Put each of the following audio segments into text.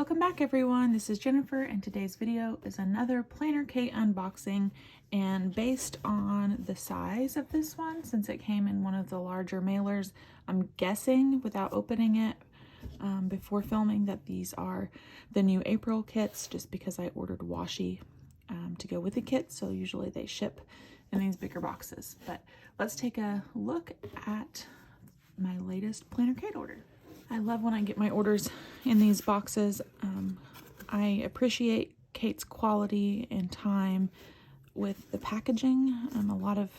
Welcome back everyone, this is Jennifer and today's video is another PlannerKate unboxing, and based on the size of this one, since it came in one of the larger mailers, I'm guessing without opening it before filming that these are the new April kits, just because I ordered washi to go with the kit, so usually they ship in these bigger boxes. But let's take a look at my latest PlannerKate order. I love when I get my orders in these boxes. I appreciate Kate's quality and time with the packaging. A lot of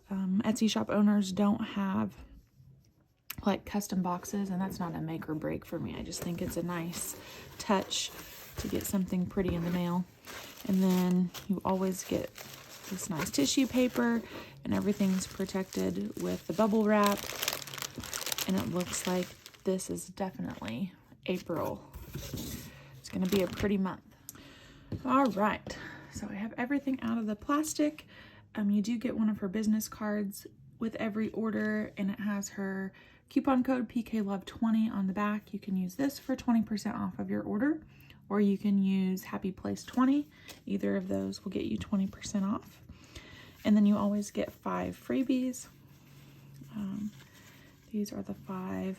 Etsy shop owners don't have like custom boxes, and that's not a make or break for me. I just think it's a nice touch to get something pretty in the mail. And then you always get this nice tissue paper, and everything's protected with the bubble wrap. And it looks like this is definitely April. It's going to be a pretty month. All right, so I have everything out of the plastic. You do get one of her business cards with every order, and it has her coupon code PKLove20 on the back. You can use this for 20% off of your order, or you can use Happy Place 20. Either of those will get you 20% off. And then you always get 5 freebies. These are the 5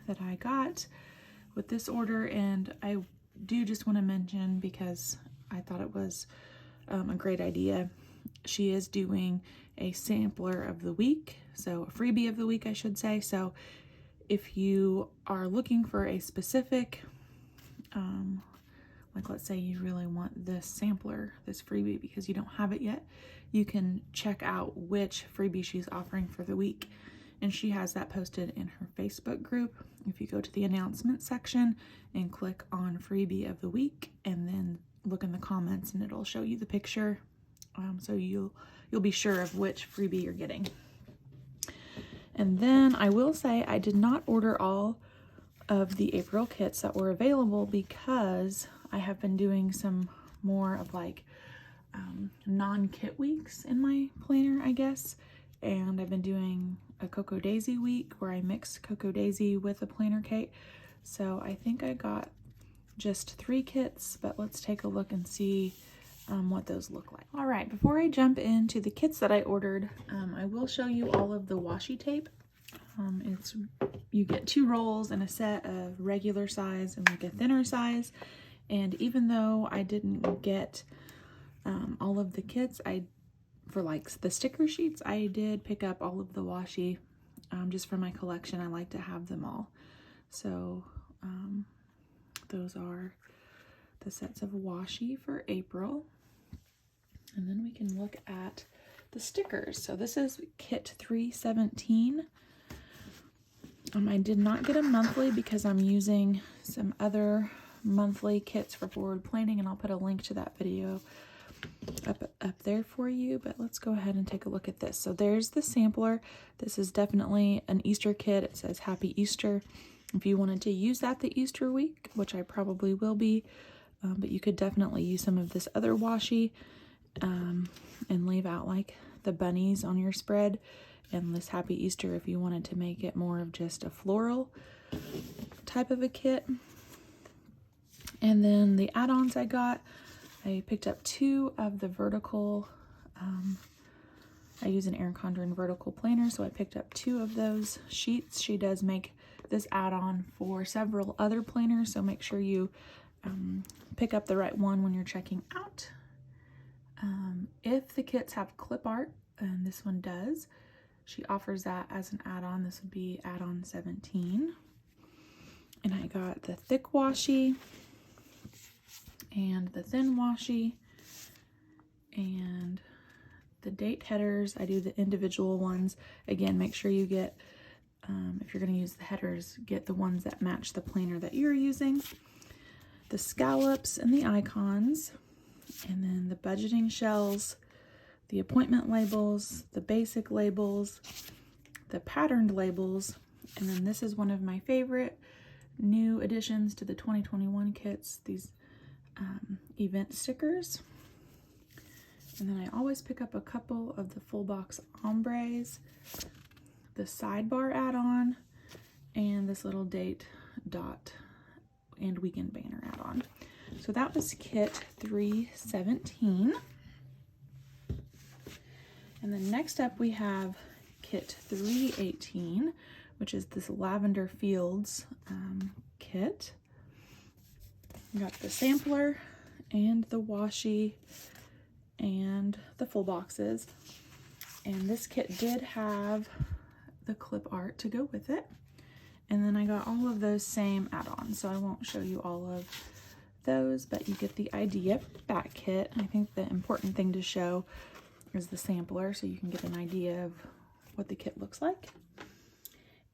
that I got with this order, and I do just want to mention, because I thought it was a great idea, she is doing a sampler of the week, so a freebie of the week I should say. So if you are looking for a specific, like let's say you really want this sampler, this freebie, because you don't have it yet, you can check out which freebie she's offering for the week. And she has that posted in her Facebook group. If you go to the announcement section and click on freebie of the week, and then look in the comments, and it'll show you the picture, so you'll be sure of which freebie you're getting. And then I will say I did not order all of the April kits that were available, because I have been doing some more of like non-kit weeks in my planner, I guess. And I've been doing a Cocoa Daisy week where I mix Cocoa Daisy with a PlannerKate. So I think I got just 3 kits, but let's take a look and see what those look like. All right, before I jump into the kits that I ordered, I will show you all of the washi tape. You get 2 rolls and a set of regular size and like a thinner size. And even though I didn't get all of the kits, for like the sticker sheets, I did pick up all of the washi just for my collection. I like to have them all. So those are the sets of washi for April. And then we can look at the stickers. So this is kit 317. I did not get a monthly because I'm using some other monthly kits for forward planning, and I'll put a link to that video up there for you. But let's go ahead and take a look at this. So there's the sampler. This is definitely an Easter kit. It says Happy Easter. If you wanted to use that the Easter week, which I probably will be, but you could definitely use some of this other washi and leave out like the bunnies on your spread, and this Happy Easter if you wanted to make it more of just a floral type of a kit. And then the add-ons I picked up 2 of the vertical, I use an Erin Condren vertical planner, so I picked up 2 of those sheets. She does make this add-on for several other planners, so make sure you pick up the right one when you're checking out. If the kits have clip art, and this one does, she offers that as an add-on. This would be add-on 17. And I got the thick washi, and the thin washi, and the date headers. I do the individual ones. Again, make sure you get, if you're going to use the headers, get the ones that match the planner that you're using. The scallops and the icons, and then the budgeting shells, the appointment labels, the basic labels, the patterned labels, and then this is one of my favorite new additions to the 2021 kits, these event stickers. And then I always pick up a couple of the full box ombres, the sidebar add-on, and this little date dot and weekend banner add-on. So that was kit 317. And then next up we have kit 318, which is this Lavender Fields kit. We got the sampler and the washi and the full boxes. And this kit did have the clip art to go with it. And then I got all of those same add-ons, so I won't show you all of those, but you get the idea for that kit. I think the important thing to show is the sampler, so you can get an idea of what the kit looks like.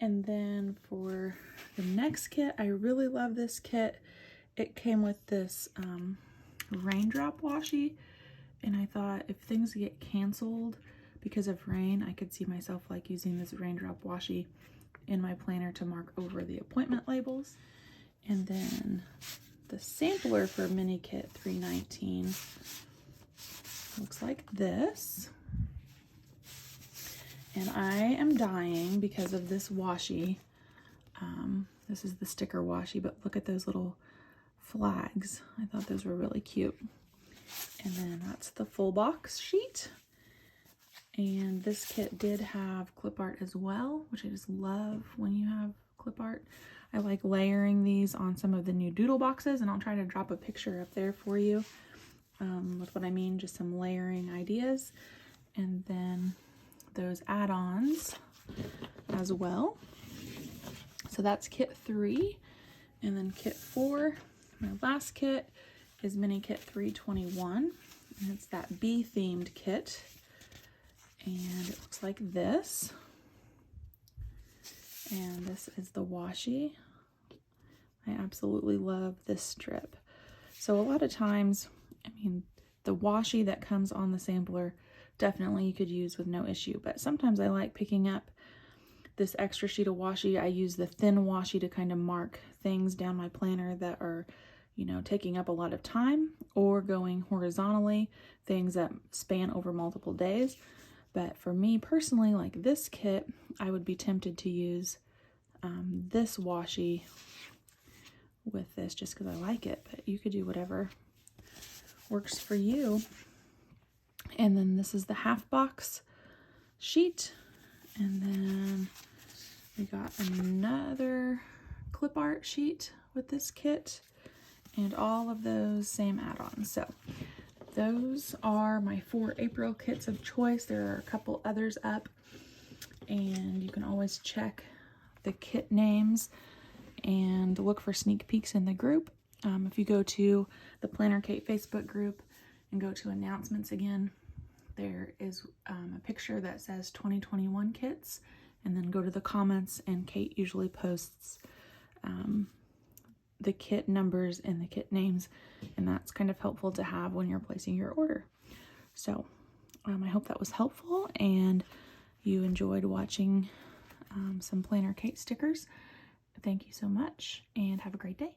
And then for the next kit, I really love this kit. It came with this Raindrop Washi, and I thought if things get canceled because of rain, I could see myself like using this Raindrop Washi in my planner to mark over the appointment labels. And then the sampler for Minikit 319 looks like this. And I am dying because of this washi. This is the sticker washi, but look at those little flags. I thought those were really cute. And then that's the full box sheet. And this kit did have clip art as well, which I just love when you have clip art. I like layering these on some of the new doodle boxes, and I'll try to drop a picture up there for you with what I mean, just some layering ideas. And then those add-ons as well. So that's kit 3. And then kit 4, my last kit, is Minikit 321. And it's that bee themed kit. And it looks like this. And this is the washi. I absolutely love this strip. So a lot of times, I mean, the washi that comes on the sampler, definitely you could use with no issue. But sometimes I like picking up this extra sheet of washi. I use the thin washi to kind of mark things down my planner that are, you know, taking up a lot of time, or going horizontally, things that span over multiple days. But for me personally, like this kit, I would be tempted to use this washi with this just because I like it, but you could do whatever works for you. And then this is the half box sheet. And then we got another clip art sheet with this kit and all of those same add-ons. So those are my 4 April kits of choice. There are a couple others up, and you can always check the kit names and look for sneak peeks in the group. If you go to the PlannerKate Facebook group and go to announcements again, there is a picture that says 2021 kits, and then go to the comments, and Kate usually posts the kit numbers and the kit names, and that's kind of helpful to have when you're placing your order. So I hope that was helpful and you enjoyed watching some PlannerKate stickers. Thank you so much, and have a great day.